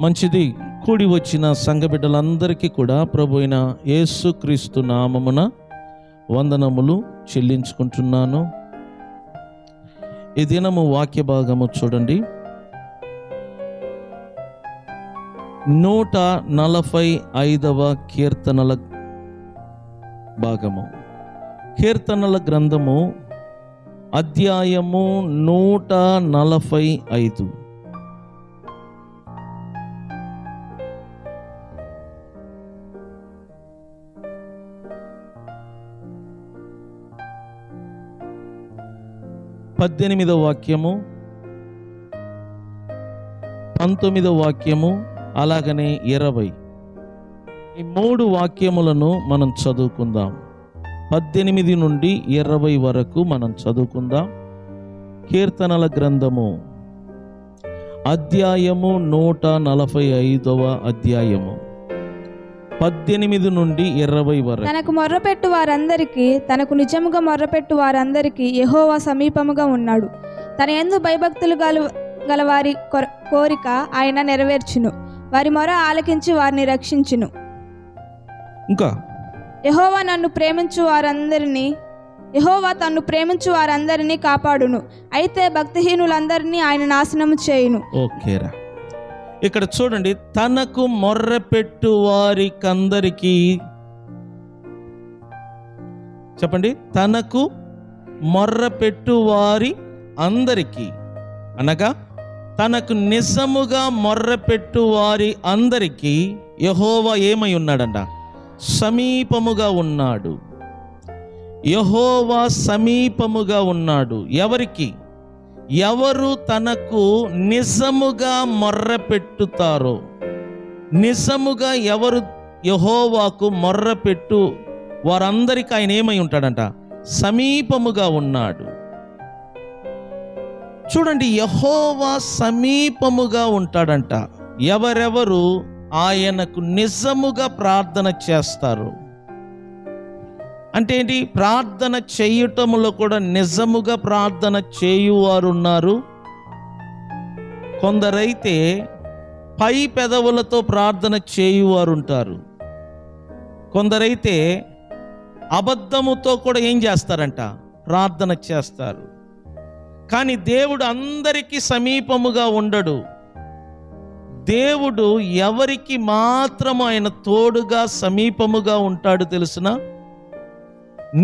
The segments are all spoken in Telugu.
మంచిది. కూడి వచ్చిన సంఘ బిడ్డలందరికీ కూడా ప్రభు అయిన యేసుక్రీస్తు నామమున వందనములు చెల్లించుకుంటున్నాను. ఈ దినము వాక్య భాగము చూడండి. 145వ కీర్తనల భాగము. కీర్తనల గ్రంథము అధ్యాయము 145. పద్దెనిమిదవ వాక్యము, 19వ వాక్యము, అలాగనే 20. ఈ 3 వాక్యములను మనం చదువుకుందాం. 18 నుండి 20 వరకు మనం చదువుకుందాం. కీర్తనల గ్రంథము అధ్యాయము 145వ అధ్యాయము 18 నుండి 20 వరకు. తనకు మొర్రపెట్టు వారందరికీ, తనకు నిజముగా మొర్రపెట్టు వారందరికీ యెహోవా సమీపముగా ఉన్నాడు. తన యందు భయభక్తులు గల వారి కోరిక ఆయన నెరవేర్చును. వారి మొర ఆలకించి వారిని రక్షించును. ఇంకా యెహోవా తన్ను ప్రేమించు వారందరినీ కాపాడును. అయితే భక్తిహీనులందరినీ ఆయన నాశనము చేయును. ఓకేరా, ఇక్కడ చూడండి. తనకు మొర్రపెట్టు వారికందరికీ, చెప్పండి, తనకు మొర్రపెట్టు వారి అందరికీ అనగా తనకు నిజముగా మొర్రపెట్టు వారి అందరికీ యెహోవా ఏమై ఉన్నాడంట? సమీపముగా ఉన్నాడు. యెహోవా సమీపముగా ఉన్నాడు. ఎవరికి? ఎవరు తనకు నిజముగా మొర్రపెట్టుతారో, నిజముగా ఎవరు యెహోవాకు మొర్రపెట్టు వారందరికీ ఆయన ఏమై ఉంటాడంట? సమీపముగా ఉన్నాడు. చూడండి, యెహోవా సమీపముగా ఉంటాడంట ఎవరెవరు ఆయనకు నిజముగా ప్రార్థన చేస్తారు. అంటే ఏంటి? ప్రార్థన చేయటములో కూడా నిజముగా ప్రార్థన చేయువారు ఉన్నారు. కొందరైతే పై పెదవులతో ప్రార్థన చేయువారు ఉంటారు. కొందరైతే అబద్ధముతో కూడా ఏం చేస్తారంట? ప్రార్థన చేస్తారు. కానీ దేవుడు అందరికీ సమీపముగా ఉండడు. దేవుడు ఎవరికి మాత్రము ఆయన తోడుగా సమీపముగా ఉంటాడు తెలుసునా?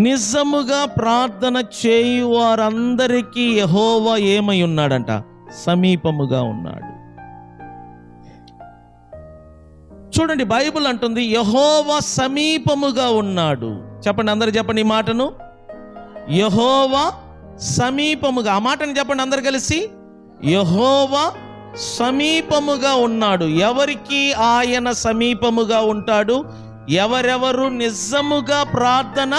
నిజముగా ప్రార్థన చేయు వారందరికీ యెహోవా ఏమై ఉన్నాడంట? సమీపముగా ఉన్నాడు. చూడండి, బైబిల్ అంటుంది యెహోవా సమీపముగా ఉన్నాడు. చెప్పండి, అందరు చెప్పండి ఈ మాటను. యెహోవా సమీపముగా. ఆ మాటను చెప్పండి అందరు కలిసి. యెహోవా సమీపముగా ఉన్నాడు. ఎవరికి ఆయన సమీపముగా ఉంటాడు? ఎవరెవరు నిజముగా ప్రార్థన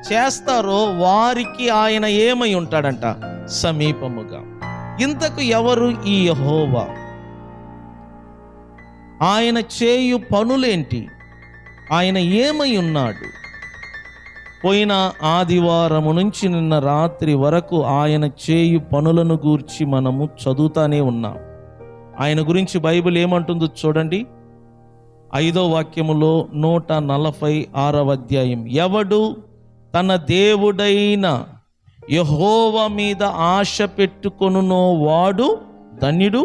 చేస్తారో వారికి ఆయన ఏమై ఉంటాడంట? సమీపముగా. ఇంతకు ఎవరు ఈ యెహోవా? ఆయన చేయు పనులేంటి? ఆయన ఏమై ఉన్నాడు? పోయిన ఆదివారము నుంచి నిన్న రాత్రి వరకు ఆయన చేయు పనులను గూర్చి మనము చదువుతానే ఉన్నాం. ఆయన గురించి బైబిల్ ఏమంటుందో చూడండి. 5వ వాక్యములో 146వ అధ్యాయం. ఎవడు తన దేవుడైన యెహోవా మీద ఆశ పెట్టుకొనునో వాడు ధన్యుడు.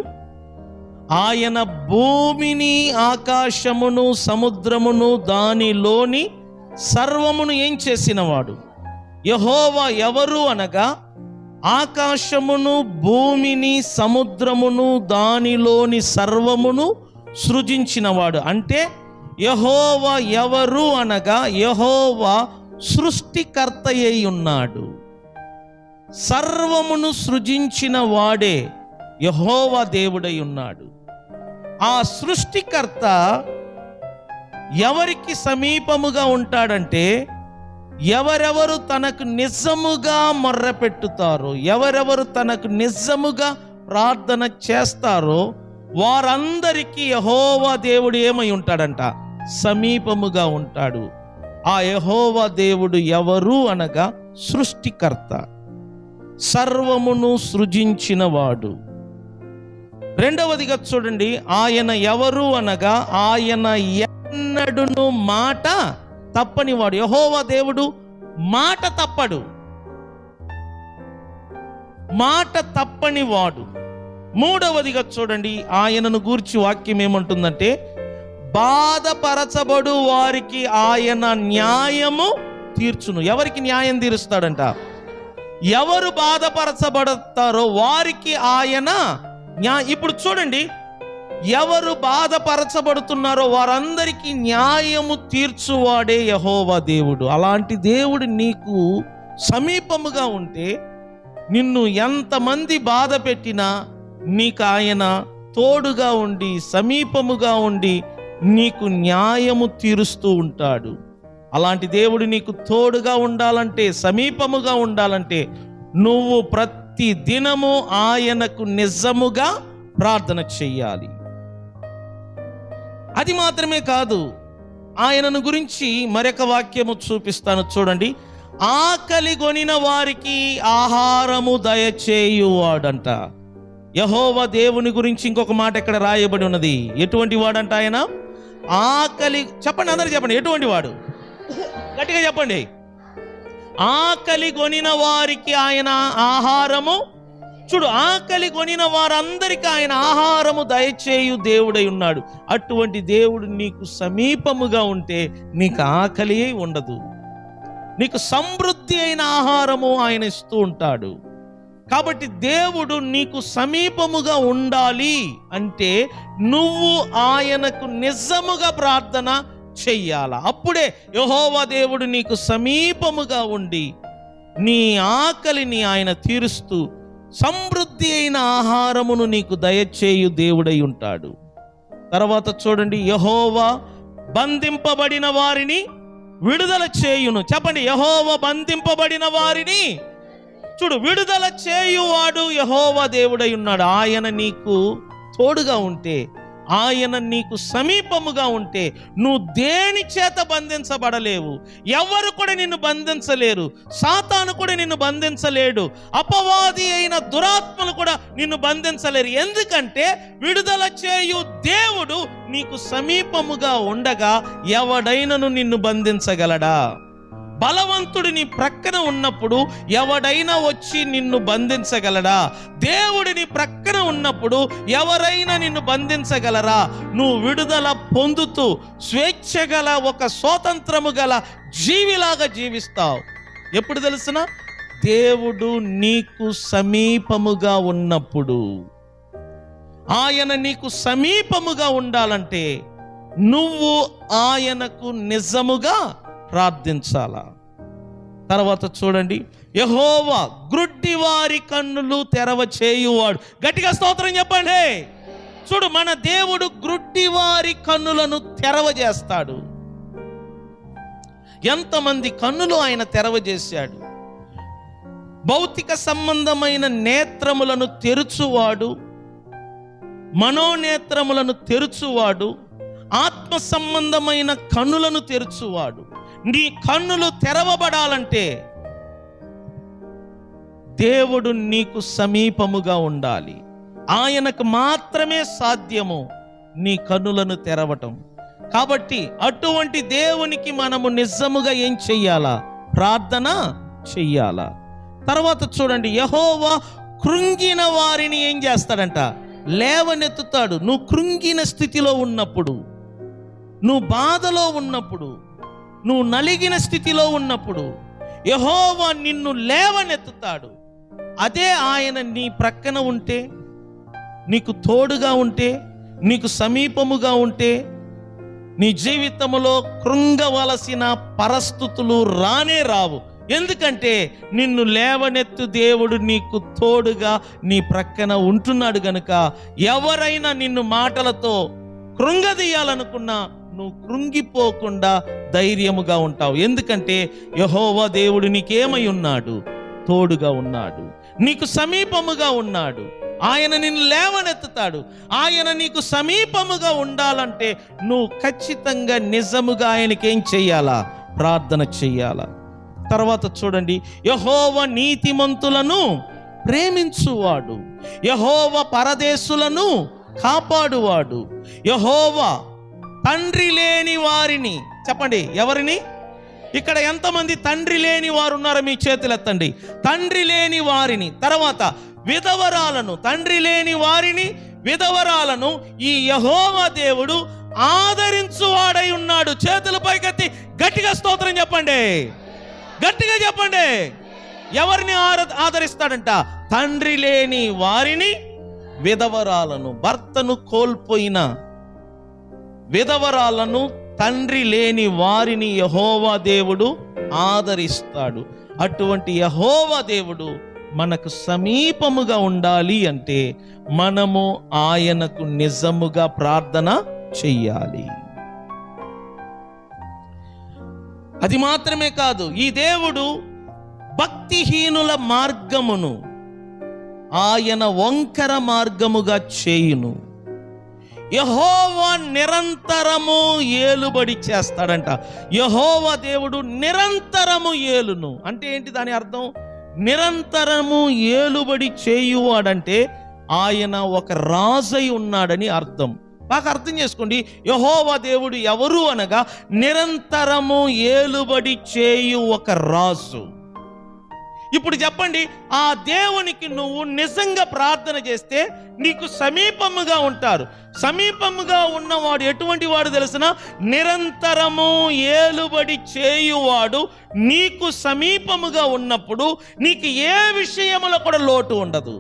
ఆయన భూమిని, ఆకాశమును, సముద్రమును, దానిలోని సర్వమును ఏం చేసినవాడు? యెహోవా ఎవరు అనగా ఆకాశమును, భూమిని, సముద్రమును, దానిలోని సర్వమును సృజించినవాడు. అంటే యెహోవా ఎవరు అనగా యెహోవా సృష్టికర్త అయి ఉన్నాడు. సర్వమును సృజించిన వాడే యెహోవా దేవుడై ఉన్నాడు. ఆ సృష్టికర్త ఎవరికి సమీపముగా ఉంటాడంటే ఎవరెవరు తనకు నిజముగా మొర్రపెట్టుతారో, ఎవరెవరు తనకు నిజముగా ప్రార్థన చేస్తారో వారందరికీ యెహోవా దేవుడు ఏమై ఉంటాడంట? సమీపముగా ఉంటాడు. ఆ యెహోవా దేవుడు ఎవరు అనగా సృష్టికర్త, సర్వమును సృజించినవాడు. రెండవదిగా చూడండి, ఆయన ఎవరు అనగా ఆయన ఎన్నడును మాట తప్పనివాడు. యెహోవా దేవుడు మాట తప్పడు, మాట తప్పనివాడు. మూడవదిగా చూడండి, ఆయనను గూర్చి వాక్యం ఏమంటుందంటే, బాధపరచబడు వారికి ఆయన న్యాయము తీర్చును. ఎవరికి న్యాయం తీరుస్తాడంట? ఎవరు బాధపరచబడతారో వారికి ఆయన ఇప్పుడు చూడండి, ఎవరు బాధపరచబడుతున్నారో వారందరికీ న్యాయము తీర్చువాడే యెహోవా దేవుడు. అలాంటి దేవుడు నీకు సమీపముగా ఉంటే, నిన్ను ఎంతమంది బాధ పెట్టినా నీకు ఆయన తోడుగా ఉండి సమీపముగా ఉండి నీకు న్యాయము తీరుస్తూ ఉంటాడు. అలాంటి దేవుడు నీకు తోడుగా ఉండాలంటే, సమీపముగా ఉండాలంటే, నువ్వు ప్రతి దినము ఆయనకు నిజముగా ప్రార్థన చెయ్యాలి. అది మాత్రమే కాదు, ఆయనను గురించి మరొక వాక్యము చూపిస్తాను చూడండి. ఆకలి కొనిన వారికి ఆహారము దయచేయువాడంట. యెహోవా దేవుని గురించి ఇంకొక మాట ఇక్కడ రాయబడి ఉన్నది. ఎటువంటి వాడంట ఆయన? ఆకలి, చెప్పండి అందరూ చెప్పండి, ఎటువంటి వాడు? గట్టిగా చెప్పండి. ఆకలి కొనిన వారికి ఆయన ఆహారము, చూడు, ఆకలి కొనిన వారందరికీ ఆయన ఆహారము దయచేయు దేవుడై ఉన్నాడు. అటువంటి దేవుడు నీకు సమీపముగా ఉంటే నీకు ఆకలి ఉండదు, నీకు సమృద్ధి అయిన ఆహారము ఆయన ఇస్తూ ఉంటాడు. కాబట్టి దేవుడు నీకు సమీపముగా ఉండాలి అంటే నువ్వు ఆయనకు నిజముగా ప్రార్థన చెయ్యాలా. అప్పుడే యెహోవా దేవుడు నీకు సమీపముగా ఉండి నీ ఆకలిని ఆయన తీరుస్తూ సమృద్ధి అయిన ఆహారమును నీకు దయచేయు దేవుడై ఉంటాడు. తర్వాత చూడండి, యెహోవా బంధింపబడిన వారిని విడుదల చేయును. చెప్పండి, యెహోవా బంధింపబడిన వారిని, చూడు, విడుదల చేయువాడు యెహోవా దేవుడై ఉన్నాడు. ఆయన నీకు తోడుగా ఉంటే, ఆయన నీకు సమీపముగా ఉంటే నువ్వు దేని చేత బంధించబడలేవు. ఎవరు కూడా నిన్ను బంధించలేరు. సాతాను కూడా నిన్ను బంధించలేడు. అపవాది అయిన దురాత్మలు కూడా నిన్ను బంధించలేరు. ఎందుకంటే విడుదల చేయు దేవుడు నీకు సమీపముగా ఉండగా ఎవడైనను నిన్ను బంధించగలడా? బలవంతుడు నీ ప్రక్కన ఉన్నప్పుడు ఎవడైనా వచ్చి నిన్ను బంధించగలడా? దేవుడిని ప్రక్కన ఉన్నప్పుడు ఎవరైనా నిన్ను బంధించగలరా? నువ్వు విడుదల పొందుతూ స్వేచ్ఛ గల ఒక స్వాతంత్రము గల జీవిలాగా జీవిస్తావు. ఎప్పుడు తెలుసునా? దేవుడు నీకు సమీపముగా ఉన్నప్పుడు. ఆయన నీకు సమీపముగా ఉండాలంటే నువ్వు ఆయనకు నిజముగా ప్రార్థించాలా. తర్వాత చూడండి, యెహోవా గ్రుడ్డి వారి కన్నులు తెరవ చేయువాడు. గట్టిగా స్తోత్రం చెప్పండి. చూడు, మన దేవుడు గ్రుడ్డి వారి కన్నులను తెరవజేస్తాడు. ఎంతమంది కన్నులు ఆయన తెరవజేశాడు. భౌతిక సంబంధమైన నేత్రములను తెరుచువాడు, మనోనేత్రములను తెరుచువాడు, ఆత్మ సంబంధమైన కన్నులను తెరుచువాడు. నీ కన్నులు తెరవబడాలంటే దేవుడు నీకు సమీపముగా ఉండాలి. ఆయనకు మాత్రమే సాధ్యము నీ కన్నులను తెరవటం. కాబట్టి అటువంటి దేవునికి మనము నిజముగా ఏం చెయ్యాలా? ప్రార్థన చెయ్యాలా. తర్వాత చూడండి, యెహోవా కృంగిన వారిని ఏం చేస్తాడంట? లేవనెత్తుతాడు. నువ్వు కృంగిన స్థితిలో ఉన్నప్పుడు, నువ్వు బాధలో ఉన్నప్పుడు, నువ్వు నలిగిన స్థితిలో ఉన్నప్పుడు యెహోవా నిన్ను లేవనెత్తుతాడు. అదే ఆయన నీ ప్రక్కన ఉంటే, నీకు తోడుగా ఉంటే, నీకు సమీపముగా ఉంటే నీ జీవితంలో కృంగవలసిన పరిస్థితులు రానే రావు. ఎందుకంటే నిన్ను లేవనెత్తు దేవుడు నీకు తోడుగా నీ ప్రక్కన ఉంటున్నాడు గనుక ఎవరైనా నిన్ను మాటలతో కృంగదీయాలనుకున్నా నువ్వు కృంగిపోకుండా ధైర్యముగా ఉంటావు. ఎందుకంటే యెహోవా దేవుడు నీకేమై ఉన్నాడు? తోడుగా ఉన్నాడు, నీకు సమీపముగా ఉన్నాడు. ఆయన నిన్ను లేవనెత్తుతాడు. ఆయన నీకు సమీపముగా ఉండాలంటే నువ్వు ఖచ్చితంగా నిజముగా ఆయనకేం చెయ్యాలా? ప్రార్థన చెయ్యాలా. తర్వాత చూడండి, యెహోవా నీతిమంతులను ప్రేమించువాడు. యెహోవా పరదేశులను కాపాడువాడు. యెహోవా తండ్రి లేని వారిని, చెప్పండి ఎవరిని? ఇక్కడ ఎంతమంది తండ్రి లేని వారు ఉన్నారో మీ చేతులు ఎత్తండి. తండ్రి లేని వారిని, తర్వాత విధవరాలను, తండ్రి లేని వారిని విధవరాలను ఈ యెహోవా దేవుడు ఆదరించువాడై ఉన్నాడు. చేతుల పైకెత్తి గట్టిగా స్తోత్రం చెప్పండి, గట్టిగా చెప్పండి. ఎవరిని ఆదరిస్తాడంట? తండ్రి లేని వారిని విధవరాలను, భర్తను కోల్పోయిన విధవరాలను, తండ్రి లేని వారిని యెహోవా దేవుడు ఆదరిస్తాడు. అటువంటి యెహోవా దేవుడు మనకు సమీపముగా ఉండాలి అంటే మనము ఆయనకు నిజముగా ప్రార్థన చెయ్యాలి. అది మాత్రమే కాదు, ఈ దేవుడు భక్తిహీనుల మార్గమును ఆయన వంకర మార్గముగా చేయును. యెహోవా నిరంతరము ఏలుబడి చేస్తాడంట. యెహోవా దేవుడు నిరంతరము ఏలును అంటే ఏంటి? దాని అర్థం నిరంతరము ఏలుబడి చేయువాడంటే ఆయన ఒక రాజై ఉన్నాడని అర్థం. బాగా అర్థం చేసుకోండి. యెహోవా దేవుడు ఎవరు అనగా నిరంతరము ఏలుబడి చేయు ఒక రాజు. ఇప్పుడు చెప్పండి, ఆ దేవునికి నువ్వు నిజంగా ప్రార్థన చేస్తే నీకు సమీపముగా ఉంటారు. సమీపముగా ఉన్నవాడు ఎటువంటి వాడు తెలుసిన? నిరంతరము ఏలుబడి చేయువాడు. నీకు సమీపముగా ఉన్నప్పుడు నీకు ఏ విషయములో కూడా లోటు ఉండదు.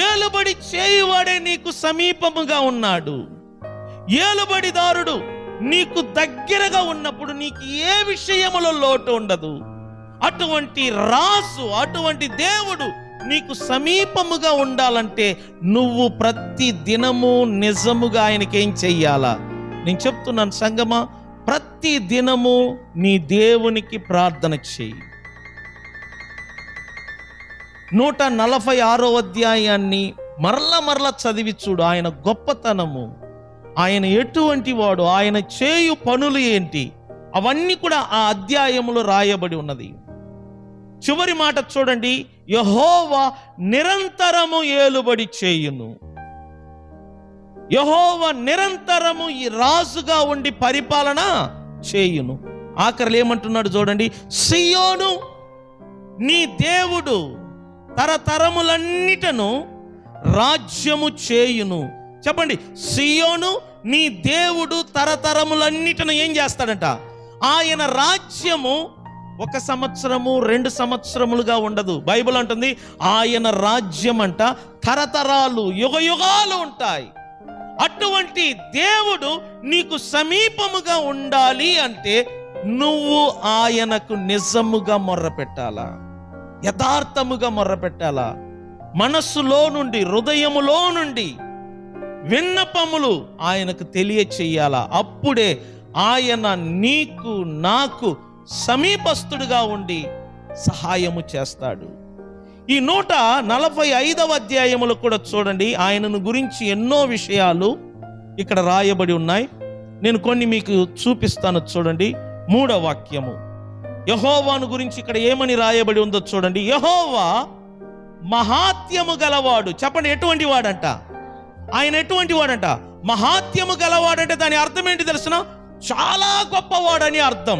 ఏలుబడి చేయువాడే నీకు సమీపముగా ఉన్నాడు. ఏలుబడిదారుడు నీకు దగ్గరగా ఉన్నప్పుడు నీకు ఏ విషయములో లోటు ఉండదు. అటువంటి రాజు, అటువంటి దేవుడు నీకు సమీపముగా ఉండాలంటే నువ్వు ప్రతి దినము నిజముగా ఆయనకేం చెయ్యాలా? నేను చెప్తున్నాను సంగమా, ప్రతి దినము నీ దేవునికి ప్రార్థన చెయ్యి. 146వ అధ్యాయాన్ని మరల చదివి చూడు. ఆయన గొప్పతనము, ఆయన ఎటువంటి వాడు, ఆయన చేయు పనులు ఏంటి, అవన్నీ కూడా ఆ అధ్యాయములో రాయబడి ఉన్నది. చివరి మాట చూడండి, యెహోవా నిరంతరము ఏలుబడి చేయును. యెహోవా నిరంతరము ఈ రాజుగా ఉండి పరిపాలన చేయును. ఆఖరిలో ఏమంటున్నాడు చూడండి, సియోను నీ దేవుడు తరతరములన్నిటను రాజ్యము చేయును. చెప్పండి, సియోను నీ దేవుడు తరతరములన్నిటను ఏం చేస్తాడంట? ఆయన రాజ్యము 1 సంవత్సరము 2 సంవత్సరములుగా ఉండదు. బైబిల్ అంటుంది ఆయన రాజ్యం అంట తరతరాలు, యుగయుగాలు ఉంటాయి. అటువంటి దేవుడు నీకు సమీపముగా ఉండాలి అంటే నువ్వు ఆయనకు నిజముగా మొర్ర పెట్టాలా, యథార్థముగా మొర్ర పెట్టాలా. మనస్సులో నుండి, హృదయములో నుండి విన్నపములు ఆయనకు తెలియచేయాలా. అప్పుడే ఆయన నీకు నాకు సమీపస్తుడుగా ఉండి సహాయము చేస్తాడు. ఈ 145వ అధ్యాయములో కూడా చూడండి, ఆయనను గురించి ఎన్నో విషయాలు ఇక్కడ రాయబడి ఉన్నాయి. నేను కొన్ని మీకు చూపిస్తాను. చూడండి 3వ వాక్యము, యెహోవాను గురించి ఇక్కడ ఏమని రాయబడి ఉందో చూడండి. యెహోవా మహాత్యము గలవాడు. చెప్పండి, ఎటువంటి వాడంట? ఆయన ఎటువంటి వాడంట? మహాత్యము గలవాడంటే దాని అర్థం ఏంటి తెలుసునా? చాలా గొప్పవాడని అర్థం.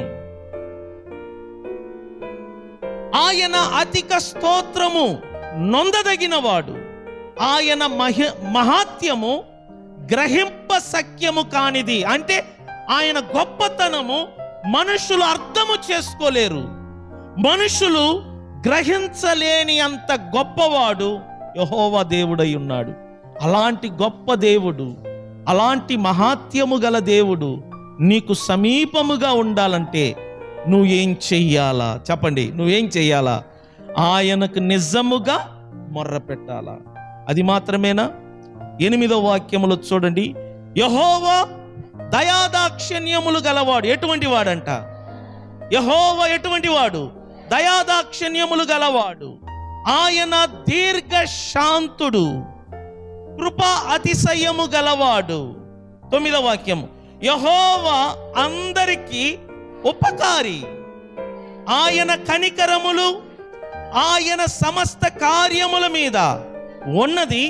ఆయన అధిక స్తోత్రము నొందదగినవాడు. ఆయన మహాత్యము గ్రహింప సఖ్యము కానిది. అంటే ఆయన గొప్పతనము మనుషులు అర్థము చేసుకోలేరు, మనుషులు గ్రహించలేని అంత గొప్పవాడు యెహోవా దేవుడై ఉన్నాడు. అలాంటి గొప్ప దేవుడు, అలాంటి మహాత్యము గల దేవుడు నీకు సమీపముగా ఉండాలంటే నువ్వేం చెయ్యాలా? చెప్పండి, నువ్వేం చెయ్యాలా? ఆయనకు నిజముగా మొర్ర పెట్టాలా. అది మాత్రమేనా? 8వ వాక్యములో చూడండి, యెహోవా దయాదాక్షిణ్యములు గలవాడు. ఎటువంటి వాడంట? యెహోవా ఎటువంటి వాడు? దయాదాక్షిణ్యములు గలవాడు. ఆయన దీర్ఘశాంతుడు, కృపా అతిశయము గలవాడు. 9వ వాక్యము, యెహోవా అందరికీ ఉపకారి. ఆయన కనికరములు ఆయన సమస్త కార్యముల మీద ఉన్నది.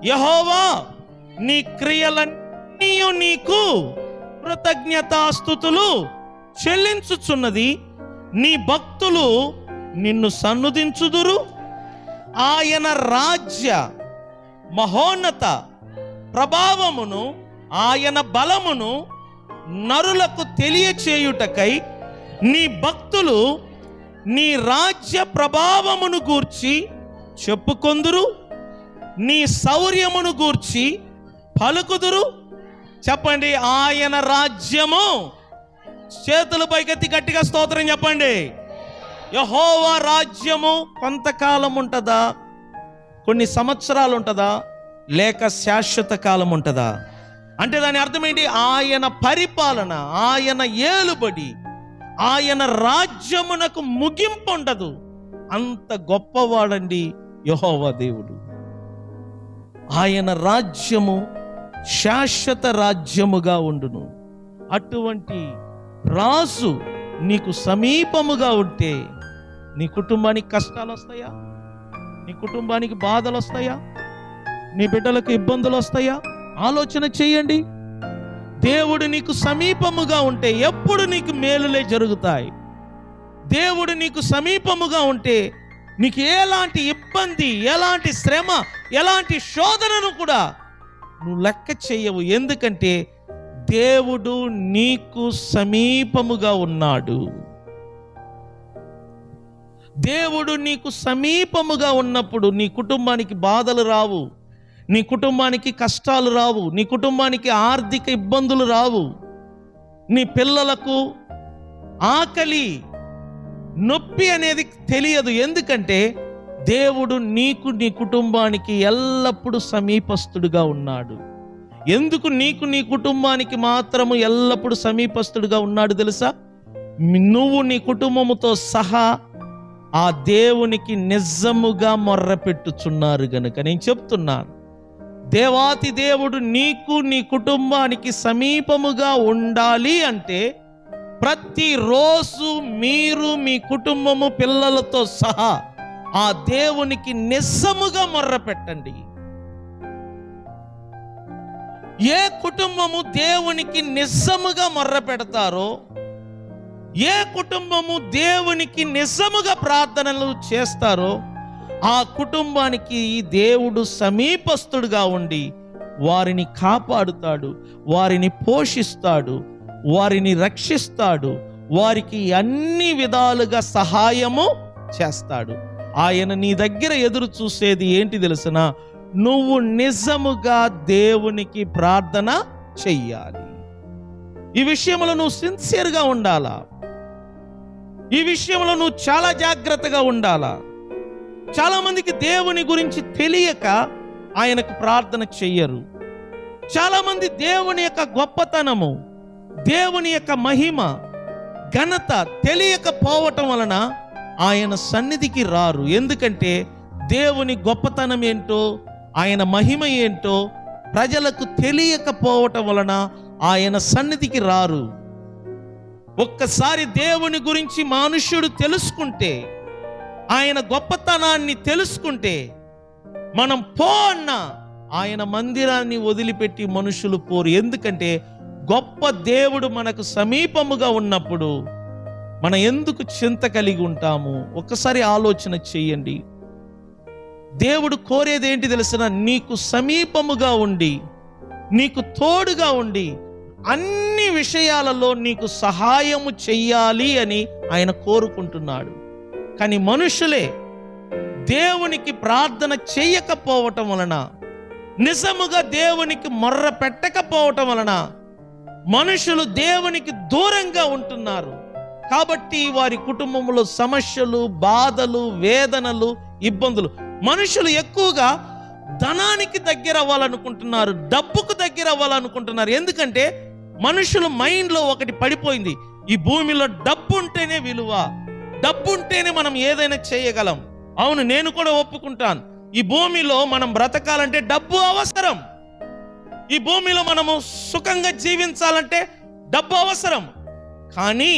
యెహోవా నీ క్రియలన్నీ నీకు కృతజ్ఞతాస్తుతులు చెల్లించుచున్నది. నీ భక్తులు నిన్ను సన్నుతించుదురు. ఆయన రాజ్య మహోన్నత ప్రభావమును ఆయన బలమును నరులకు తెలియచేయుటకై నీ భక్తులు నీ రాజ్య ప్రభావమును గూర్చి చెప్పుకొందురు. నీ శౌర్యమును గూర్చి పలుకుదురు. చెప్పండి, ఆయన రాజ్యము. చేతులు పైకెత్తి గట్టిగా స్తోత్రం చెప్పండి. యెహోవా రాజ్యము కొంతకాలం ఉంటుందా, కొన్ని సంవత్సరాలు ఉంటుందా, లేక శాశ్వత కాలం ఉంటుందా? అంటే దాని అర్థం ఏంటి? ఆయన పరిపాలన, ఆయన ఏలుబడి, ఆయన రాజ్యమునకు ముగింపు ఉండదు. అంత గొప్పవాడండి యెహోవా దేవుడు. ఆయన రాజ్యము శాశ్వత రాజ్యముగా ఉండును. అటువంటి రాజు నీకు సమీపముగా ఉంటే నీ కుటుంబానికి కష్టాలు వస్తాయా? నీ కుటుంబానికి బాధలు వస్తాయా? నీ బిడ్డలకు ఇబ్బందులు వస్తాయా? ఆలోచన చేయండి. దేవుడు నీకు సమీపముగా ఉంటే ఎప్పుడు నీకు మేలులే జరుగుతాయి. దేవుడు నీకు సమీపముగా ఉంటే నీకు ఎలాంటి ఇబ్బంది, ఎలాంటి శ్రమ, ఎలాంటి శోధనను కూడా నువ్వు లెక్క చేయవు. ఎందుకంటే దేవుడు నీకు సమీపముగా ఉన్నాడు. దేవుడు నీకు సమీపముగా ఉన్నప్పుడు నీ కుటుంబానికి బాధలు రావు, నీ కుటుంబానికి కష్టాలు రావు, నీ కుటుంబానికి ఆర్థిక ఇబ్బందులు రావు, నీ పిల్లలకు ఆకలి నొప్పి అనేది తెలియదు. ఎందుకంటే దేవుడు నీకు నీ కుటుంబానికి ఎల్లప్పుడూ సమీపస్తుడుగా ఉన్నాడు. ఎందుకు నీకు నీ కుటుంబానికి మాత్రము ఎల్లప్పుడూ సమీపస్తుడుగా ఉన్నాడు తెలుసా? నువ్వు నీ కుటుంబముతో సహా ఆ దేవునికి నిజముగా మొర్రపెట్టుచున్నారు గనుక నేను చెప్తున్నాను. దేవాతి దేవుడు నీకు నీ కుటుంబానికి సమీపముగా ఉండాలి అంటే ప్రతిరోజు మీరు మీ కుటుంబము పిల్లలతో సహా ఆ దేవునికి నిజముగా మొర్రపెట్టండి. ఏ కుటుంబము దేవునికి నిజముగా మొర్రపెడతారో, ఏ కుటుంబము దేవునికి నిజముగా ప్రార్థనలు చేస్తారో ఆ కుటుంబానికి దేవుడు సమీపస్తుడుగా ఉండి వారిని కాపాడుతాడు, వారిని పోషిస్తాడు, వారిని రక్షిస్తాడు, వారికి అన్ని విధాలుగా సహాయము చేస్తాడు. ఆయన నీ దగ్గర ఎదురు చూసేది ఏంటి తెలుసున? నువ్వు నిజముగా దేవునికి ప్రార్థన చెయ్యాలి. ఈ విషయంలో నువ్వు సిన్సియర్గా ఉండాలా. ఈ విషయంలో నువ్వు చాలా జాగ్రత్తగా ఉండాలా. చాలా మందికి దేవుని గురించి తెలియక ఆయనకు ప్రార్థన చెయ్యరు. చాలా మంది దేవుని యొక్క గొప్పతనము, దేవుని యొక్క మహిమ, ఘనత తెలియకపోవటం వలన ఆయన సన్నిధికి రారు. ఎందుకంటే దేవుని గొప్పతనం ఏంటో, ఆయన మహిమ ఏంటో ప్రజలకు తెలియకపోవటం వలన ఆయన సన్నిధికి రారు. ఒక్కసారి దేవుని గురించి మనుష్యుడు తెలుసుకుంటే, ఆయన గొప్పతనాన్ని తెలుసుకుంటే, మనం అన్న ఆయన మందిరాన్ని వదిలిపెట్టి మనుషులు పోరు. ఎందుకంటే గొప్ప దేవుడు మనకు సమీపముగా ఉన్నప్పుడు మనం ఎందుకు చింత కలిగి ఉంటాము? ఒక్కసారి ఆలోచన చెయ్యండి. దేవుడు కోరేది ఏంటి తెలుసునా? నీకు సమీపముగా ఉండి, నీకు తోడుగా ఉండి, అన్ని విషయాలలో నీకు సహాయము చెయ్యాలి అని ఆయన కోరుకుంటున్నాడు. కానీ మనుషులే దేవునికి ప్రార్థన చెయ్యకపోవటం వలన, నిజముగా దేవునికి మొర్ర పెట్టకపోవటం వలన మనుషులు దేవునికి దూరంగా ఉంటున్నారు. కాబట్టి వారి కుటుంబంలో సమస్యలు, బాధలు, వేదనలు, ఇబ్బందులు. మనుషులు ఎక్కువగా ధనానికి దగ్గర అవ్వాలనుకుంటున్నారు, డబ్బుకు దగ్గర అవ్వాలనుకుంటున్నారు. ఎందుకంటే మనుషుల మైండ్లో ఒకటి పడిపోయింది, ఈ భూమిలో డబ్బు ఉంటేనే విలువ, డబ్బు ఉంటేనే మనం ఏదైనా చేయగలం. అవును, నేను కూడా ఒప్పుకుంటాను. ఈ భూమిలో మనం బ్రతకాలంటే డబ్బు అవసరం. ఈ భూమిలో మనము సుఖంగా జీవించాలంటే డబ్బు అవసరం. కానీ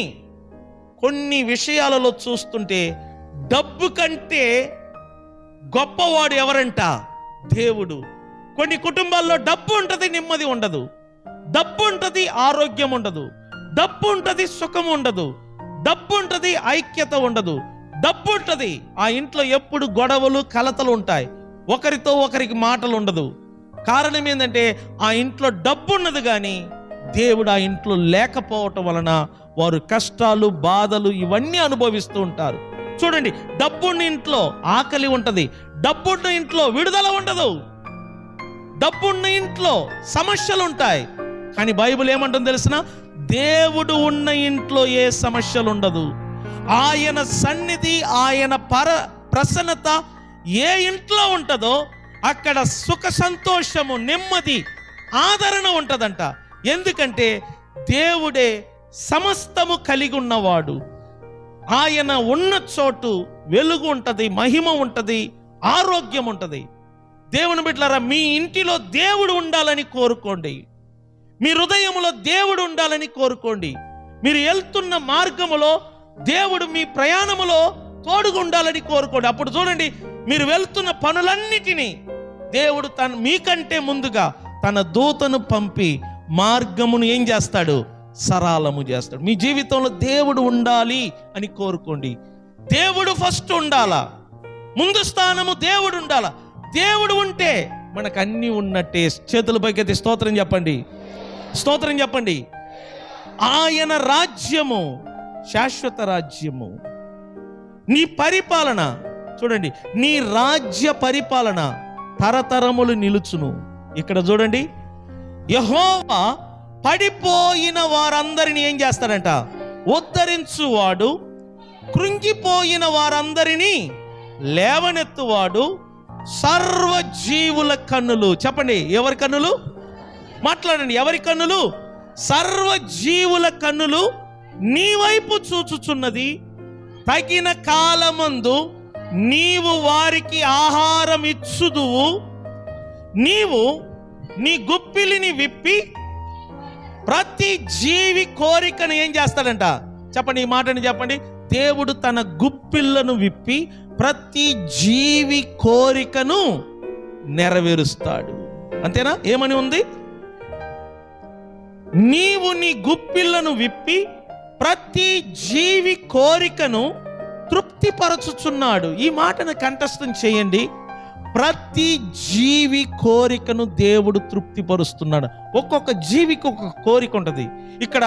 కొన్ని విషయాలలో చూస్తుంటే డబ్బు కంటే గొప్పవాడు ఎవరంట? దేవుడు. కొన్ని కుటుంబాల్లో డబ్బు ఉంటుంది, నెమ్మది ఉండదు. డబ్బు ఉంటుంది, ఆరోగ్యం ఉండదు. డబ్బు ఉంటుంది, సుఖం ఉండదు. డబ్బు ఉంటుంది, ఐక్యత ఉండదు. డబ్బు ఉంటుంది, ఆ ఇంట్లో ఎప్పుడు గొడవలు కలతలు ఉంటాయి. ఒకరితో ఒకరికి మాటలు ఉండదు. కారణం ఏంటంటే ఆ ఇంట్లో డబ్బు ఉన్నది, కానీ దేవుడు ఆ ఇంట్లో లేకపోవటం వలన వారు కష్టాలు, బాధలు ఇవన్నీ అనుభవిస్తూ ఉంటారు. చూడండి, డబ్బున్న ఇంట్లో ఆకలి ఉంటుంది, డబ్బున్న ఇంట్లో విడుదల ఉండదు, డబ్బున్న ఇంట్లో సమస్యలు ఉంటాయి. కానీ బైబిల్ ఏమంటుందో తెలిసిన? దేవుడు ఉన్న ఇంట్లో ఏ సమస్యలు ఉండదు. ఆయన సన్నిధి, ఆయన ప్రసన్నత ఏ ఇంట్లో ఉంటుందో అక్కడ సుఖ సంతోషము, నెమ్మది, ఆదరణ ఉంటుందంట. ఎందుకంటే దేవుడే సమస్తము కలిగి ఉన్నవాడు. ఆయన ఉన్న చోటు వెలుగు ఉంటుంది, మహిమ ఉంటుంది, ఆరోగ్యం ఉంటుంది. దేవుని బిడ్డలారా, మీ ఇంటిలో దేవుడు ఉండాలని కోరుకోండి. మీ హృదయంలో దేవుడు ఉండాలని కోరుకోండి. మీరు వెళ్తున్న మార్గములో దేవుడు మీ ప్రయాణములో తోడుగా ఉండాలని కోరుకోండి. అప్పుడు చూడండి, మీరు వెళ్తున్న పనులన్నిటినీ దేవుడు మీకంటే ముందుగా తన దూతను పంపి మార్గమును ఏం చేస్తాడు? సరళము చేస్తాడు. మీ జీవితంలో దేవుడు ఉండాలి అని కోరుకోండి. దేవుడు ఫస్ట్ ఉండాలా, ముందు స్థానము దేవుడు ఉండాలా. దేవుడు ఉంటే మనకు అన్ని ఉన్నట్టే. చేతుల పైకెత్తి స్తోత్రం చెప్పండి, స్తోత్రం చెప్పండి. ఆయన రాజ్యము శాశ్వత రాజ్యము. నీ పరిపాలన చూడండి, నీ రాజ్య పరిపాలన తరతరములు నిలుచును. ఇక్కడ చూడండి, యెహోవా పడిపోయిన వారందరిని ఏం చేస్తాడంట? ఉద్ధరించువాడు. కృంగిపోయిన వారందరినీ లేవనెత్తువాడు. సర్వజీవుల కన్నులు, చెప్పండి ఎవరి కన్నులు? మాట్లాడండి, ఎవరి కన్నులు? సర్వజీవుల కన్నులు నీ వైపు చూచుచున్నది. తగిన కాలమందు నీవు వారికి ఆహారం ఇచ్చుదువు. నీవు నీ గుప్పిలిని విప్పి ప్రతి జీవి కోరికను ఏం చేస్తాడంట? చెప్పండి, ఈ మాటని చెప్పండి. దేవుడు తన గుప్పిళ్లను విప్పి ప్రతి జీవి కోరికను నెరవేరుస్తాడు. అంతేనా? ఏమని ఉంది? నీవు నీ గుప్పిళ్లను విప్పి ప్రతి జీవి కోరికను తృప్తిపరచుచున్నాడు. ఈ మాటను కంఠస్థం చేయండి. ప్రతి జీవి కోరికను దేవుడు తృప్తిపరుస్తున్నాడు. ఒక్కొక్క జీవికి ఒక కోరిక ఉంటుంది. ఇక్కడ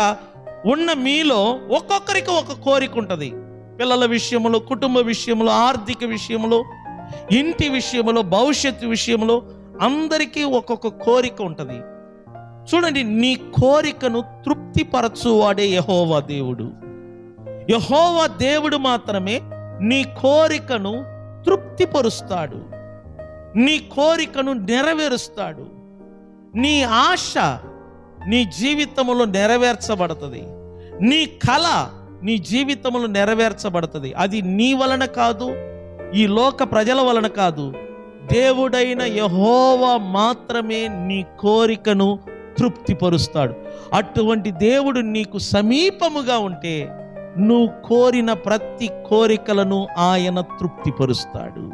ఉన్న మీలో ఒక్కొక్కరికి ఒక కోరిక ఉంటుంది. పిల్లల విషయంలో, కుటుంబ విషయంలో, ఆర్థిక విషయంలో, ఇంటి విషయంలో, భవిష్యత్తు విషయంలో అందరికీ ఒక్కొక్క కోరిక ఉంటుంది. చూడండి, నీ కోరికను తృప్తిపరచువాడే యెహోవా దేవుడు. యెహోవా దేవుడు మాత్రమే నీ కోరికను తృప్తిపరుస్తాడు, నీ కోరికను నెరవేరుస్తాడు. నీ ఆశ నీ జీవితంలో నెరవేర్చబడుతుంది. నీ కళ నీ జీవితంలో నెరవేర్చబడుతుంది. అది నీ వలన కాదు, ఈ లోక ప్రజల వలన కాదు. దేవుడైన యెహోవా మాత్రమే నీ కోరికను తృప్తిపరుస్తాడు. అటువంటి దేవుడు నీకు సమీపముగా ఉంటే నువ్వు కోరిన ప్రతి కోరికలను ఆయన తృప్తిపరుస్తాడు.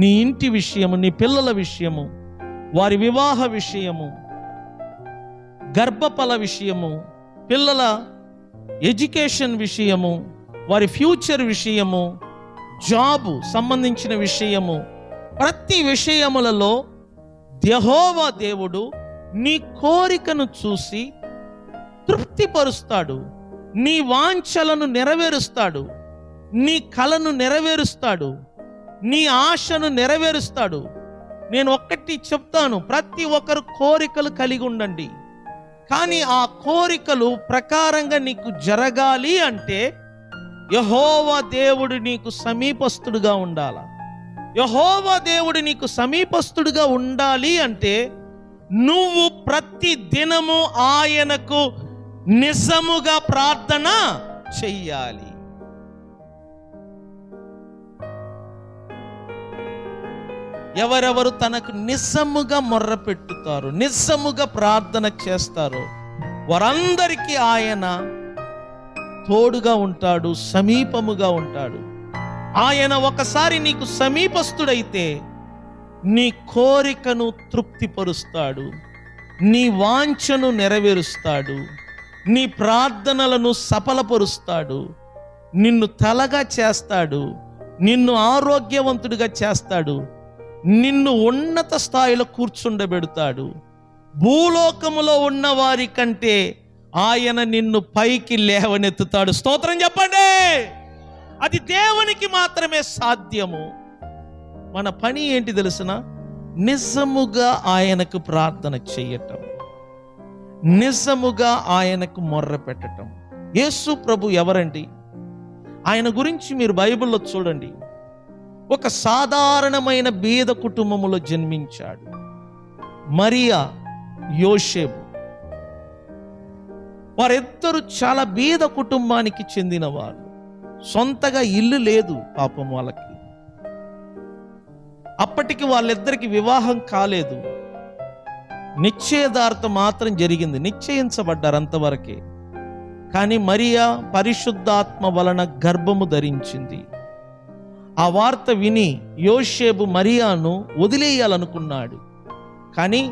నీ ఇంటి విషయము, నీ పిల్లల విషయము, వారి వివాహ విషయము, గర్భఫల విషయము, పిల్లల ఎడ్యుకేషన్ విషయము, వారి ఫ్యూచర్ విషయము, జాబు సంబంధించిన విషయము, ప్రతి విషయములలో యెహోవా దేవుడు నీ కోరికను చూసి తృప్తిపరుస్తాడు. నీ వాంఛలను నెరవేరుస్తాడు, నీ కలను నెరవేరుస్తాడు, నీ ఆశను నెరవేరుస్తాడు. నేను ఒక్కటి చెప్తాను, ప్రతి ఒక్కరు కోరికలు కలిగి ఉండండి. కానీ ఆ కోరికలు ప్రకారంగా నీకు జరగాలి అంటే యెహోవా దేవుడు నీకు సమీపస్తుడుగా ఉండాలి. యెహోవా దేవుడు నీకు సమీపస్తుడుగా ఉండాలి అంటే నువ్వు ప్రతి దినము ఆయనకు నిజముగా ప్రార్థన చెయ్యాలి. ఎవరెవరు తనకు నిజముగా మొర్ర పెట్టుతారో, నిజముగా ప్రార్థన చేస్తారో వారందరికీ ఆయన తోడుగా ఉంటాడు, సమీపముగా ఉంటాడు. ఆయన ఒకసారి నీకు సమీపస్తుడైతే నీ కోరికను తృప్తిపరుస్తాడు, నీ వాంఛను నెరవేరుస్తాడు, నీ ప్రార్థనలను సఫలపరుస్తాడు, నిన్ను తలగా చేస్తాడు, నిన్ను ఆరోగ్యవంతుడిగా చేస్తాడు, నిన్ను ఉన్నత స్థాయిలో కూర్చుండబెడతాడు. భూలోకములో ఉన్న వారి కంటే ఆయన నిన్ను పైకి లేవనెత్తుతాడు. స్తోత్రం చెప్పండి. అది దేవునికి మాత్రమే సాధ్యము. మన పని ఏంటి తెలుసిన? నిజముగా ఆయనకు ప్రార్థన చేయటం, నిజముగా ఆయనకు మొర్ర పెట్టటం. యేసు ప్రభు ఎవరండి? ఆయన గురించి మీరు బైబిల్లో చూడండి. ఒక సాధారణమైన బీద కుటుంబములో జన్మించాడు. మరియా, యోసేపు వారిద్దరూ చాలా బీద కుటుంబానికి చెందిన వాళ్ళు. సొంతగా ఇల్లు లేదు పాపం వాళ్ళకి. అప్పటికి వాళ్ళిద్దరికి వివాహం కాలేదు, నిశ్చయదార్త మాత్రం జరిగింది, నిశ్చయించబడ్డారు అంతవరకే. కానీ మరియా పరిశుద్ధాత్మ వలన గర్భము ధరించింది. ఆ వార్త విని యోసేపు మరియాను వదిలేయాలనుకున్నాడు. కానీ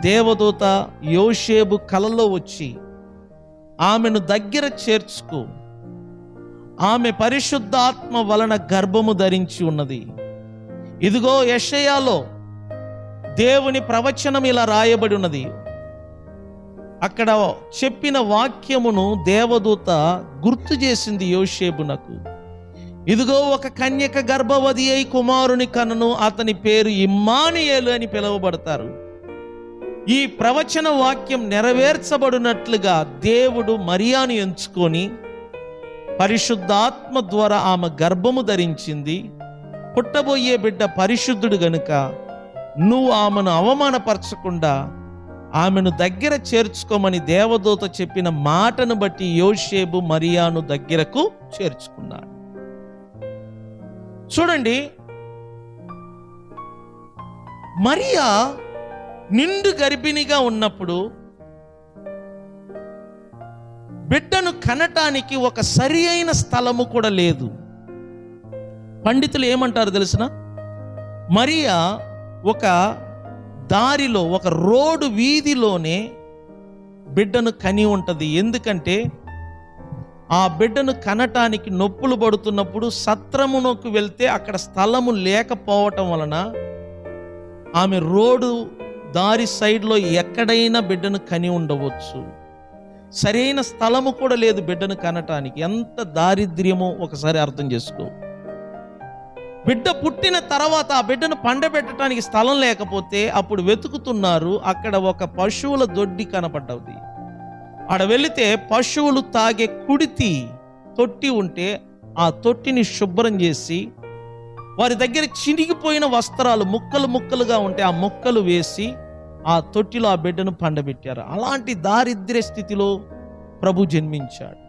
దేవదూత యోసేపు కలలో వచ్చి ఆమెను దగ్గర చేర్చుకో, ఆమె పరిశుద్ధాత్మ వలన గర్భము ధరించి ఉన్నది. ఇదిగో యెషయాలో దేవుని ప్రవచనం ఇలా రాయబడి ఉన్నది. అక్కడ చెప్పిన వాక్యమును దేవదూత గుర్తు చేసింది యోసేపునకు. ఇదిగో ఒక కన్యక గర్భవతి అయి కుమారుని కనును, అతని పేరు ఇమ్మానుయేలు అని పిలువబడతారు. ఈ ప్రవచన వాక్యం నెరవేర్చబడినట్లుగా దేవుడు మరియాను ఎంచుకొని పరిశుద్ధాత్మ ద్వారా ఆమె గర్భము ధరించింది. పుట్టబోయే బిడ్డ పరిశుద్ధుడు గనుక నువ్వు ఆమెను అవమానపరచకుండా ఆమెను దగ్గర చేర్చుకోమని దేవదూత చెప్పిన మాటను బట్టి యోసేపు మరియాను దగ్గరకు చేర్చుకున్నాడు. చూడండి, మరియా నిండు గర్భిణిగా ఉన్నప్పుడు బిడ్డను కనటానికి ఒక సరి అయిన స్థలము కూడా లేదు. పండితులు ఏమంటారు తెలిసిన? మరియా ఒక దారిలో, ఒక రోడ్డు వీధిలోనే బిడ్డను కని ఉంటుంది. ఎందుకంటే ఆ బిడ్డను కనటానికి నొప్పులు పడుతున్నప్పుడు సత్రమునకు వెళ్తే అక్కడ స్థలము లేకపోవటం వలన ఆమె రోడ్డు దారి సైడ్లో ఎక్కడైనా బిడ్డను కని ఉండవచ్చు. సరైన స్థలము కూడా లేదు బిడ్డను కనటానికి. ఎంత దారిద్ర్యమో ఒకసారి అర్థం చేసుకో. బిడ్డ పుట్టిన తర్వాత ఆ బిడ్డను పండబెట్టడానికి స్థలం లేకపోతే అప్పుడు వెతుకుతున్నారు. అక్కడ ఒక పశువుల దొడ్డి కనపడ్డది. ఆడ వెళితే పశువులు తాగే కుడితి తొట్టి ఉంటే ఆ తొట్టిని శుభ్రం చేసి, వారి దగ్గర చినిగిపోయిన వస్త్రాలు ముక్కలు ముక్కలుగా ఉంటే ఆ ముక్కలు వేసి ఆ తొట్టిలో ఆ బిడ్డను పండబెట్టారు. అలాంటి దారిద్ర్య స్థితిలో ప్రభు జన్మించాడు.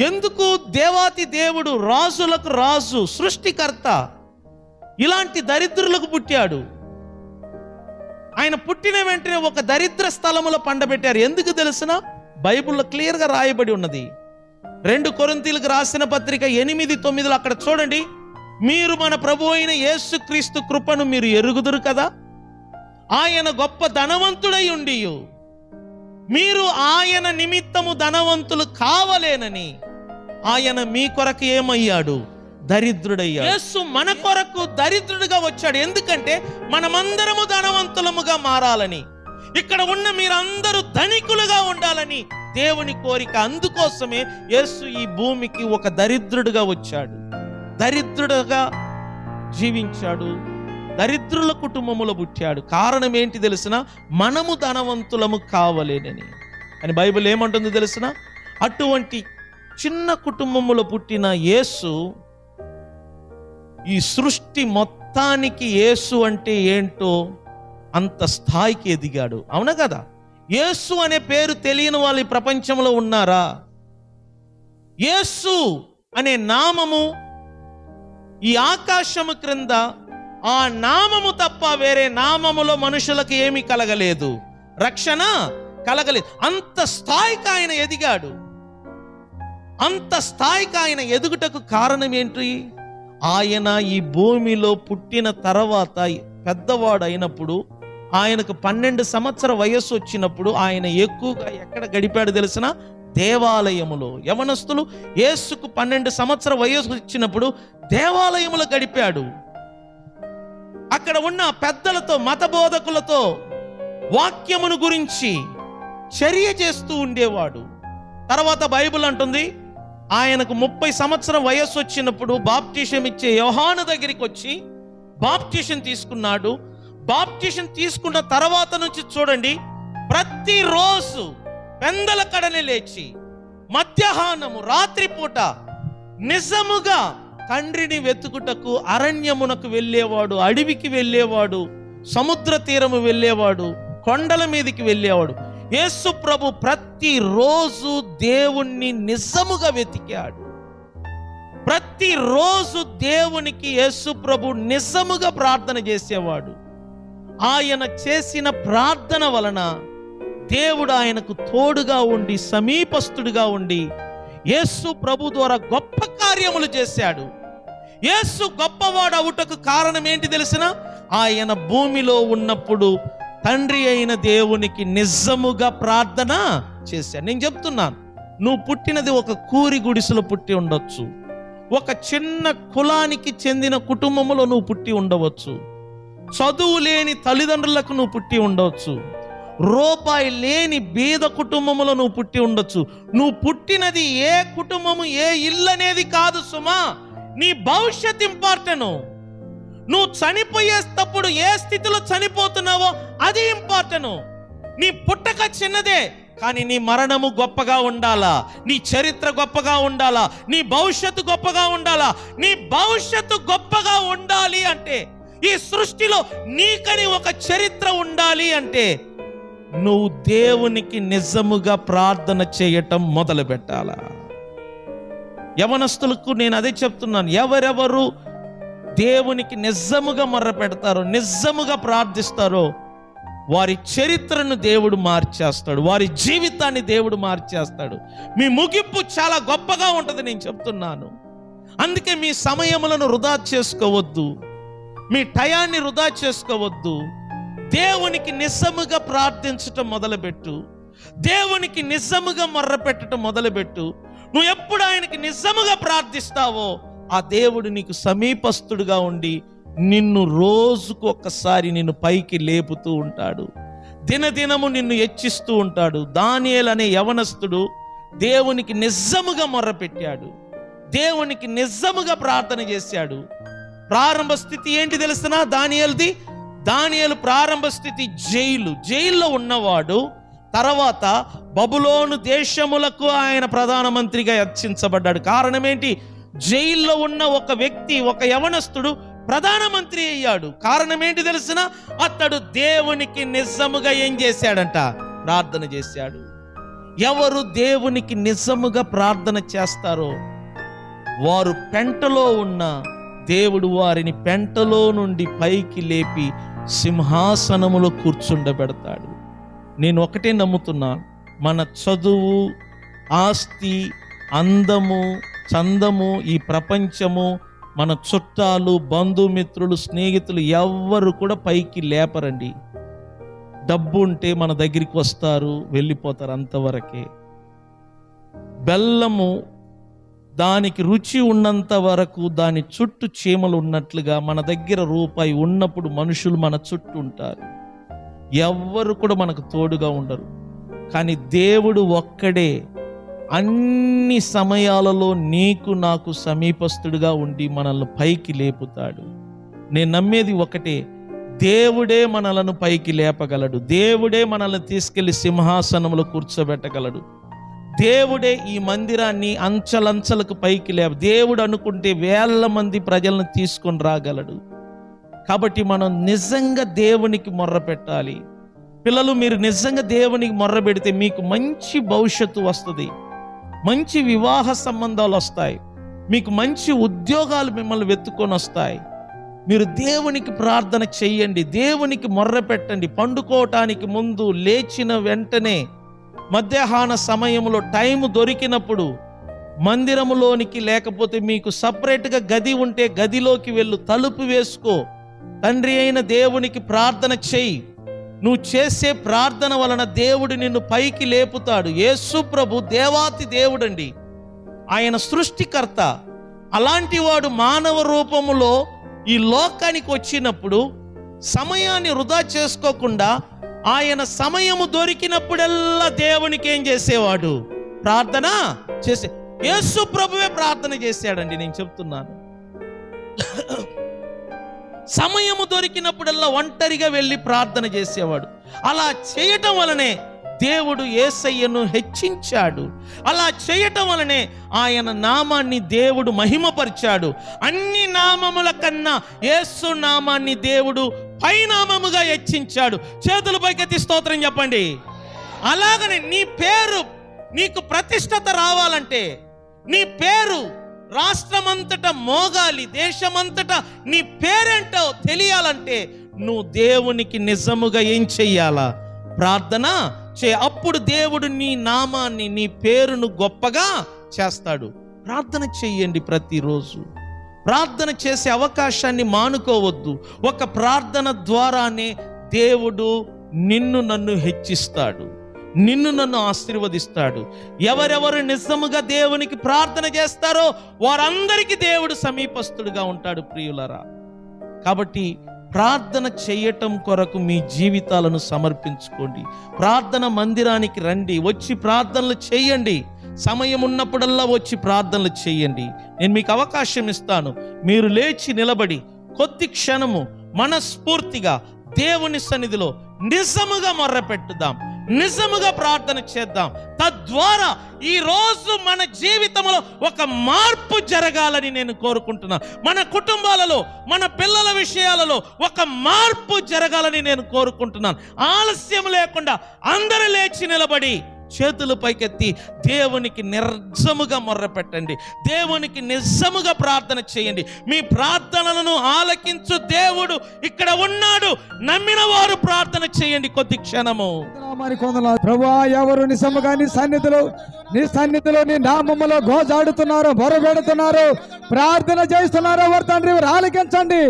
ఎందుకు? దేవాతి దేవుడు, రాజులకు రాజు, సృష్టికర్త ఇలాంటి దరిద్రులకు పుట్టాడు. ఆయన పుట్టిన వెంటనే ఒక దరిద్ర స్థలములో పండబెట్టారు. ఎందుకు తెలుసునా? బైబిల్లో క్లియర్గా రాయబడి ఉన్నది. 2 కొరింథీయులకు రాసిన పత్రిక 8:9 అక్కడ చూడండి. మీరు మన ప్రభు అయిన యేసుక్రీస్తు కృపను మీరు ఎరుగుదురు కదా, ఆయన గొప్ప ధనవంతుడై ఉండి మీరు ఆయన నిమిత్తము ధనవంతులు కావలేనని ఆయన మీ కొరకు ఏమయ్యాడు? దరిద్రుడయ్యాడు. యేసు మన కొరకు దరిద్రుడిగా వచ్చాడు. ఎందుకంటే మనమందరము ధనవంతులముగా మారాలని, ఇక్కడ ఉన్న మీరందరూ ధనికులుగా ఉండాలని దేవుని కోరిక. అందుకోసమే యేసు ఈ భూమికి ఒక దరిద్రుడిగా వచ్చాడు, దరిద్రుడుగా జీవించాడు, దరిద్రుల కుటుంబములో పుట్టాడు. కారణం ఏంటి తెలిసిన? మనము ధనవంతులము కావలేనని. అని బైబిల్ ఏమంటుంది తెలిసిన? అటువంటి చిన్న కుటుంబములో పుట్టిన యేసు ఈ సృష్టి మొత్తానికి యేసు అంటే ఏంటో అంత స్థాయికి ఎదిగాడు. అవునా కదా? యేసు అనే పేరు తెలియని వాళ్ళు ఈ ప్రపంచంలో ఉన్నారా? యేసు అనే నామము ఈ ఆకాశము క్రింద ఆ నామము తప్ప వేరే నామములో మనుషులకు ఏమీ కలగలేదు, రక్షణ కలగలేదు. అంత స్థాయికి ఆయన ఎదిగాడు. అంత స్థాయికి ఆయన ఎదుగుటకు కారణం ఏంటి? ఆయన ఈ భూమిలో పుట్టిన తర్వాత పెద్దవాడు అయినప్పుడు, ఆయనకు 12 సంవత్సర వయస్సు వచ్చినప్పుడు ఆయన ఎక్కువగా ఎక్కడ గడిపాడు తెలిసిన? దేవాలయములో. యవనస్తులు యేసుకు 12 సంవత్సర వయస్సు వచ్చినప్పుడు దేవాలయములో గడిపాడు. అక్కడ ఉన్న పెద్దలతో, మత బోధకులతో వాక్యమును గురించి చర్య చేస్తూ ఉండేవాడు. తర్వాత బైబిల్ అంటుంది, ఆయనకు 30 సంవత్సరం వయస్సు వచ్చినప్పుడు బాప్టిజం ఇచ్చే యోహాను దగ్గరికి వచ్చి బాప్టిజం తీసుకున్నాడు. బాప్టిజం తీసుకున్న తర్వాత నుంచి చూడండి, ప్రతిరోజు పెందల కడనే లేచి మధ్యాహ్నము, రాత్రిపూట నిజముగా తండ్రిని వెతుకుటకు అరణ్యమునకు వెళ్ళేవాడు, అడవికి వెళ్ళేవాడు, సముద్ర తీరము వెళ్ళేవాడు, కొండల మీదకి వెళ్ళేవాడు. యేసు ప్రభు ప్రతిరోజు దేవుణ్ణి నిజముగా వెతికాడు. ప్రతిరోజు దేవునికి యేసు ప్రభు నిజముగా ప్రార్థన చేసేవాడు. ఆయన చేసిన ప్రార్థన వలన దేవుడు ఆయనకు తోడుగా ఉండి, సమీపస్తుడిగా ఉండి యేసు ప్రభు ద్వారా గొప్ప కార్యములు చేశాడు. యేసు గొప్పవాడు అవుటకు కారణం ఏంటి తెలిసిన? ఆయన భూమిలో ఉన్నప్పుడు తండ్రి అయిన దేవునికి నిజముగా ప్రార్థన చేశాడు. నేను చెప్తున్నాను, నువ్వు పుట్టినది ఒక కూరి గుడిసెలో పుట్టి ఉండొచ్చు, ఒక చిన్న కులానికి చెందిన కుటుంబంలో నువ్వు పుట్టి ఉండవచ్చు, చదువు లేని తల్లిదండ్రులకు నువ్వు పుట్టి ఉండవచ్చు, రూపాయి లేని బీద కుటుంబంలో నువ్వు పుట్టి ఉండొచ్చు. నువ్వు పుట్టినది ఏ కుటుంబము, ఏ ఇల్లు అనేది కాదు సుమా, నీ భవిష్యత్ ఇంపార్టెంట్. నువ్వు చనిపోయేటప్పుడు ఏ స్థితిలో చనిపోతున్నావో అది ఇంపార్టెంట్. నీ పుట్టక చిన్నదే, కానీ నీ మరణము గొప్పగా ఉండాలా, నీ చరిత్ర గొప్పగా ఉండాలా, నీ భవిష్యత్తు గొప్పగా ఉండాలా. నీ భవిష్యత్తు గొప్పగా ఉండాలి అంటే, ఈ సృష్టిలో నీకని ఒక చరిత్ర ఉండాలి అంటే, నువ్వు దేవునికి నిజముగా ప్రార్థన చేయటం మొదలు పెట్టాలా. యవనస్తులకు నేను అదే చెప్తున్నాను, ఎవరెవరు దేవునికి నిజముగా మొర్ర పెడతారో, నిజముగా ప్రార్థిస్తారో, వారి చరిత్రను దేవుడు మార్చేస్తాడు, వారి జీవితాన్ని దేవుడు మార్చేస్తాడు. మీ ముగింపు చాలా గొప్పగా ఉంటుంది, నేను చెప్తున్నాను. అందుకే మీ సమయములను వృధా చేసుకోవద్దు, మీ టయాన్ని వృధా చేసుకోవద్దు. దేవునికి నిజముగా ప్రార్థించటం మొదలుపెట్టు, దేవునికి నిజముగా మొర్ర పెట్టడం మొదలుపెట్టు. నువ్వు ఎప్పుడు ఆయనకి నిజముగా ప్రార్థిస్తావో ఆ దేవుడు నీకు సమీపస్తుడుగా ఉండి నిన్ను రోజుకు ఒక్కసారి నిన్ను పైకి లేపుతూ ఉంటాడు, దినదినము నిన్ను హెచ్చిస్తూ ఉంటాడు. దానియేలు అనే యవనస్తుడు దేవునికి నిజముగా మొర్రపెట్టాడు, దేవునికి నిజముగా ప్రార్థన చేశాడు. ప్రారంభ స్థితి ఏంటి తెలుస్తున్నా? దానియేలు ప్రారంభ స్థితి జైల్లో ఉన్నవాడు. తర్వాత బబులోను దేశములకు ఆయన ప్రధానమంత్రిగా హెచ్చించబడ్డాడు. కారణం ఏంటి? జైల్లో ఉన్న ఒక వ్యక్తి, ఒక యవనస్తుడు ప్రధానమంత్రి అయ్యాడు. కారణం ఏంటి తెలిసిన? అతడు దేవునికి నిజముగా ఏం చేశాడంట? ప్రార్థన చేశాడు. ఎవరు దేవునికి నిజముగా ప్రార్థన చేస్తారో వారు పెంటలో ఉన్న దేవుడు వారిని పెంటలో నుండి పైకి లేపి సింహాసనములో కూర్చుండబెడతాడు. నేను ఒకటే నమ్ముతున్నాను, మన చదువు, ఆస్తి, అందము, చందము, ఈ ప్రపంచము, మన చుట్టాలు, బంధుమిత్రులు, స్నేహితులు ఎవ్వరు కూడా పైకి లేపరండి. డబ్బు ఉంటే మన దగ్గరికి వస్తారు, వెళ్ళిపోతారు, అంతవరకే. బెల్లము దానికి రుచి ఉన్నంత వరకు దాని చుట్టూ చీమలు ఉన్నట్లుగా మన దగ్గర రూపాయి ఉన్నప్పుడు మనుషులు మన చుట్టూ ఉంటారు, ఎవ్వరు కూడా మనకు తోడుగా ఉండరు. కానీ దేవుడు ఒక్కడే అన్ని సమయాలలో నీకు నాకు సమీపస్తుడిగా ఉండి మనల్ని పైకి లేపుతాడు. నేను నమ్మేది ఒకటే, దేవుడే మనలను పైకి లేపగలడు, దేవుడే మనల్ని తీసుకెళ్లి సింహాసనంలో కూర్చోబెట్టగలడు, దేవుడే ఈ మందిరాన్ని అంచలంచలకు పైకి దేవుడు అనుకుంటే వేల మంది ప్రజలను తీసుకొని రాగలడు. కాబట్టి మనం నిజంగా దేవునికి మొర్ర పెట్టాలి. పిల్లలు, మీరు నిజంగా దేవునికి మొర్ర పెడితే మీకు మంచి భవిష్యత్తు వస్తుంది, మంచి వివాహ సంబంధాలు వస్తాయి, మీకు మంచి ఉద్యోగాలు మిమ్మల్ని వెతుక్కొని వస్తాయి. మీరు దేవునికి ప్రార్థన చెయ్యండి, దేవునికి మొర్ర పెట్టండి. పండుకోవటానికి ముందు, లేచిన వెంటనే, మధ్యాహ్న సమయంలో టైం దొరికినప్పుడు మందిరములోనికి, లేకపోతే మీకు సపరేట్గా గది ఉంటే గదిలోకి వెళ్ళు, తలుపు వేసుకో, తండ్రి అయిన దేవునికి ప్రార్థన చెయ్యి. నువ్వు చేసే ప్రార్థన వలన దేవుడు నిన్ను పైకి లేపుతాడు. యేసు ప్రభు దేవాతి దేవుడండి, ఆయన సృష్టికర్త. అలాంటి వాడు మానవ రూపములో ఈ లోకానికి వచ్చినప్పుడు సమయాన్ని వృధా చేసుకోకుండా ఆయన సమయము దొరికినప్పుడల్లా దేవునికి ఏం చేసేవాడు? ప్రార్థన చేసే. యేసు ప్రభువే ప్రార్థన చేశాడండి, నేను చెప్తున్నాను. సమయము దొరికినప్పుడల్లా ఒంటరిగా వెళ్ళి ప్రార్థన చేసేవాడు. అలా చేయటం వలనే దేవుడు యేసయ్యను హెచ్చించాడు. అలా చేయటం వలనే ఆయన నామాన్ని దేవుడు మహిమపరిచాడు. అన్ని నామముల కన్నా యేసు నామాన్ని దేవుడు పైనామముగా హెచ్చించాడు. చేతుల పైకెత్తి స్తోత్రం చెప్పండి. అలాగనే నీ పేరు, నీకు ప్రతిష్టత రావాలంటే, నీ పేరు రాష్ట్రమంతటా మోగాలి, దేశమంతటా నీ పేరేంటో తెలియాలంటే నువ్వు దేవునికి నిజముగా ఏం చెయ్యాలా? ప్రార్థన చే. అప్పుడు దేవుడు నీ నామాన్ని, నీ పేరును గొప్పగా చేస్తాడు. ప్రార్థన చెయ్యండి ప్రతిరోజు. ప్రార్థన చేసే అవకాశాన్ని మానుకోవద్దు. ఒక ప్రార్థన ద్వారానే దేవుడు నిన్ను నన్ను హెచ్చిస్తాడు, నిన్ను నన్ను ఆశీర్వదిస్తాడు. ఎవరెవరు నిజముగా దేవునికి ప్రార్థన చేస్తారో వారందరికీ దేవుడు సమీపస్తుడుగా ఉంటాడు ప్రియులరా. కాబట్టి ప్రార్థన చేయటం కొరకు మీ జీవితాలను సమర్పించుకోండి. ప్రార్థన మందిరానికి రండి, వచ్చి ప్రార్థనలు చేయండి. సమయం ఉన్నప్పుడల్లా వచ్చి ప్రార్థనలు చేయండి. నేను మీకు అవకాశం ఇస్తాను. మీరు లేచి నిలబడి కొద్ది క్షణము మనస్ఫూర్తిగా దేవుని సన్నిధిలో నిజముగా మొర్రపెట్టుదాం, నిజముగా ప్రార్థన చేద్దాం. తద్వారా ఈ రోజు మన జీవితంలో ఒక మార్పు జరగాలని నేను కోరుకుంటున్నాను. మన కుటుంబాలలో, మన పిల్లల విషయాలలో ఒక మార్పు జరగాలని నేను కోరుకుంటున్నాను. ఆలస్యం లేకుండా అందరూ లేచి నిలబడి చేతులు పైకెత్తి దేవునికి నిజముగా మొర్రపెట్టండి, దేవునికి నిజముగా ప్రార్థన చేయండి. మీ ప్రార్థనలను ఆలకించు దేవుడు ఇక్కడ ఉన్నాడు. నమ్మిన వారు ప్రార్థన చేయండి. కొద్ది క్షణము. ప్రభువా, ఎవరు నిజముగా నీ సన్నిధిలో నీ నామములో గోజాడుతున్నారో, మొరబెడుతున్నారో, ప్రార్థన చేస్తున్నారో వారు తండ్రి వారు ఆలకించండి.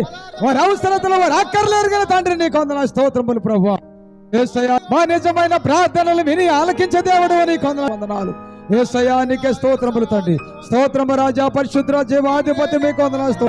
వారి అవసరతలో వారు అక్కర్లేరు కదా తండ్రి. నీ కొందరు స్తోత్రములు ప్రభువా. యేసయ్యా, మా నిజమైన ప్రార్థనలు విని ఆలకించే దేవుడు అని వందనాలు. యేసయ్యా, నీకే స్తోత్రములు తండ్రి. స్తోత్రము రాజా, పరిశుద్ధ జీవాధిపతి, మీకు వందనాలు.